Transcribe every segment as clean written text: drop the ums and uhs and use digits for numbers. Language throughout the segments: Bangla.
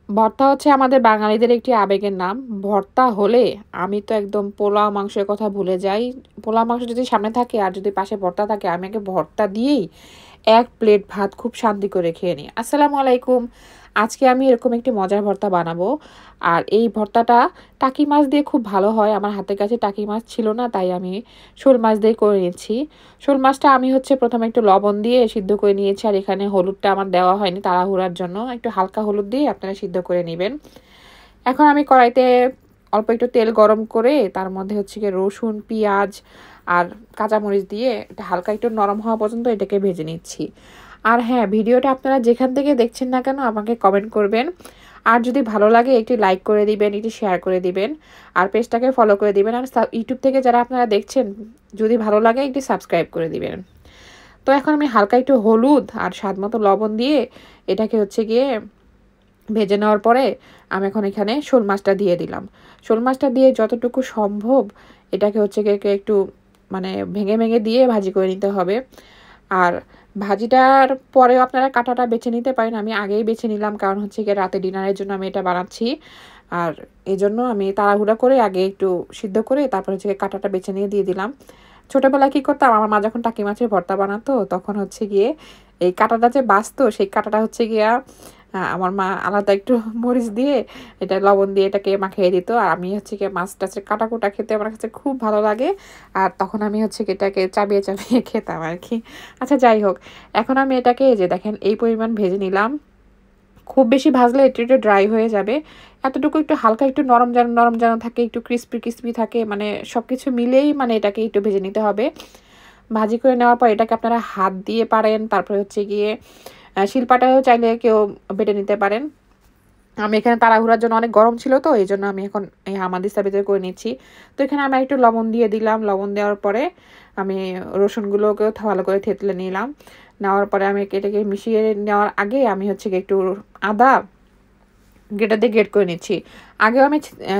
ভর্তা হচ্ছে আমাদের বাঙালিদের একটি আবেগের নাম। ভর্তা হলে আমি তো একদম পোলাও মাংসের কথা ভুলে যাই। পোলাও মাংস যদি সামনে থাকে আর যদি পাশে ভর্তা থাকে, আমি আগে ভর্তা দিয়েই ১ প্লেট ভাত খুব শান্তি করে খেয়ে নিই। আসসালামু আলাইকুম। আজকে আমি এরকম একটি মজার ভর্তা বানাবো। আর এই ভর্তাটা টাকি মাছ দিয়ে খুব ভালো হয়। আমার হাতের কাছে টাকি মাছ ছিল না, তাই আমি শোল মাছ দিয়ে করে নিচ্ছি। শোল মাছটা আমি হচ্ছে প্রথমে একটু লবণ দিয়ে সিদ্ধ করে নিয়েছি। আর এখানে হলুদটা আমার দেওয়া হয়নি তাড়াহুড়ার জন্য। একটু হালকা হলুদ দিয়ে আপনারা সিদ্ধ করে নেবেন। এখন আমি কড়াইতে অল্প একটু তেল গরম করে তার মধ্যে হচ্ছে গিয়ে রসুন, পেঁয়াজ আর কাঁচামরিচ দিয়ে এটা হালকা একটু নরম হওয়া পর্যন্ত এটাকে ভেজে নিচ্ছি। আর হ্যাঁ, ভিডিওটা আপনারা যেখান থেকে দেখছেন না কেন আমাকে কমেন্ট করবেন। আর যদি ভালো লাগে একটি লাইক করে দিবেন, একটি শেয়ার করে দিবেন, আর পেজটাকে ফলো করে দিবেন। আর ইউটিউব থেকে যারা আপনারা দেখছেন, যদি ভালো লাগে একটি সাবস্ক্রাইব করে দিবেন। তো এখন আমি হালকা একটু হলুদ আর স্বাদ মতো লবণ দিয়ে এটাকে হচ্ছে গিয়ে ভেজে নেওয়ার পরে আমি এখন এখানে শোল মাছটা দিয়ে দিলাম। শোল মাছটা দিয়ে যতটুকু সম্ভব এটাকে হচ্ছে গিয়ে একটু মানে ভেঙে ভেঙে দিয়ে ভাজি করে নিতে হবে। আর ভাজিটার পরেও আপনারা কাঁটাটা বেছে নিতে পারেন। আমি আগেই বেছে নিলাম, কারণ হচ্ছে গিয়ে রাতে ডিনারের জন্য আমি এটা বানাচ্ছি। আর এই জন্য আমি তাড়াহুড়া করে আগে একটু সিদ্ধ করে তারপর হচ্ছে গিয়ে কাঁটাটা বেছে নিয়ে দিয়ে দিলাম। ছোটোবেলায় কী করতাম, আমার মা যখন টাকি মাছের ভর্তা বানাতো তখন হচ্ছে গিয়ে এই কাঁটাটা যে বাছতো, সেই কাঁটাটা হচ্ছে গিয়া আমার মা আলাদা একটু মরিচ দিয়ে এটা লবণ দিয়ে এটাকে মাখিয়ে দিত। আর আমি হচ্ছে গিয়ে মাছ টাছের কাঁটা খেতে আমার কাছে খুব ভালো লাগে। আর তখন আমি হচ্ছে গিয়ে এটাকে চাবিয়ে চাবিয়ে খেতাম আর কি। আচ্ছা যাই হোক, এখন আমি এটাকে যে দেখেন এই পরিমাণ ভেজে নিলাম। খুব বেশি ভাজলে একটু একটু ড্রাই হয়ে যাবে। এতটুকু একটু হালকা একটু নরম যেন থাকে, একটু ক্রিস্পি ক্রিস্পি থাকে, মানে সব কিছু মিলেই মানে এটাকে একটু ভেজে নিতে হবে। ভাজি করে নেওয়ার পর এটাকে আপনারা হাত দিয়ে পারেন, তারপরে হচ্ছে গিয়ে শিলপাটায়ও চাইলে কেউ বেটে নিতে পারেন। আমি এখানে তাড়াহুড়ার জন্য অনেক গরম ছিল, তো এই জন্য আমি এখন এই হামানদিস্তার ভিতরে করে নিচ্ছি। তো এখানে আমি একটু লবণ দিয়ে দিলাম। লবণ দেওয়ার পরে আমি রসুনগুলোকেও ভালো করে থেতলে নিলাম। নেওয়ার পরে আমি এটাকে মিশিয়ে নেওয়ার আগে আমি হচ্ছে একটু আদা গ্রেটার দিয়ে গ্রেট করে নিচ্ছি। আগেও আমি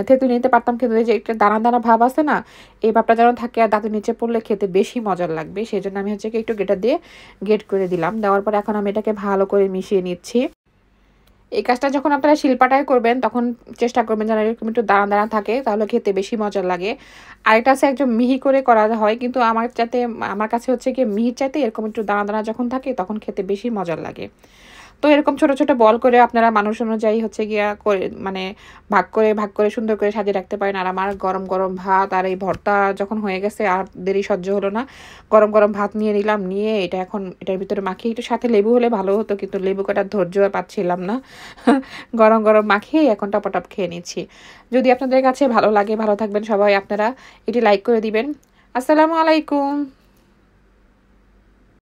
থেতলে নিতে পারতাম, কিন্তু এই যে একটা দানা দানা ভাব আছে না, এই ভাবটা যেন থাকে আর দাঁতের নিচে পড়লে খেতে বেশি মজার লাগবে। সেই জন্য আমি হচ্ছে একটু গ্রেটার দিয়ে গ্রেট করে দিলাম। দেওয়ার পরে এখন আমি এটাকে ভালো করে মিশিয়ে নিচ্ছি। এই কাজটা যখন আপনারা শিলপাটায় করবেন তখন চেষ্টা করবেন যেন এরকম একটু দানা দানা থাকে, তাহলে খেতে বেশি মজার লাগে। আর এটা আছে একদম মিহি করে করা হয়, কিন্তু আমার কাছে হচ্ছে কি মিহির চাইতে এরকম একটু দানা দানা যখন থাকে তখন খেতে বেশি মজার লাগে। তো এরকম ছোট ছোট বল করে আপনারা মানুষ অনুযায়ী হচ্ছে গিয়া করে মানে ভাগ করে সুন্দর করে সাজিয়ে রাখতে পারেন। আর আমার গরম গরম ভাত আর এই ভর্তা যখন হয়ে গেছে আর দেরি সহ্য হলো না, গরম গরম ভাত নিয়ে নিলাম। নিয়ে এটা এখন এটার ভিতরে মাখিয়ে একটু সাথে লেবু হলে ভালো হতো, কিন্তু লেবু কাটার ধৈর্য আর পাচ্ছিলাম না। গরম গরম মাখিয়ে এখন টপাটপ খেয়ে নিচ্ছি। যদি আপনাদের কাছে ভালো লাগে, ভালো থাকবেন সবাই, আপনারা এটি লাইক করে দিবেন। আসসালামু আলাইকুম।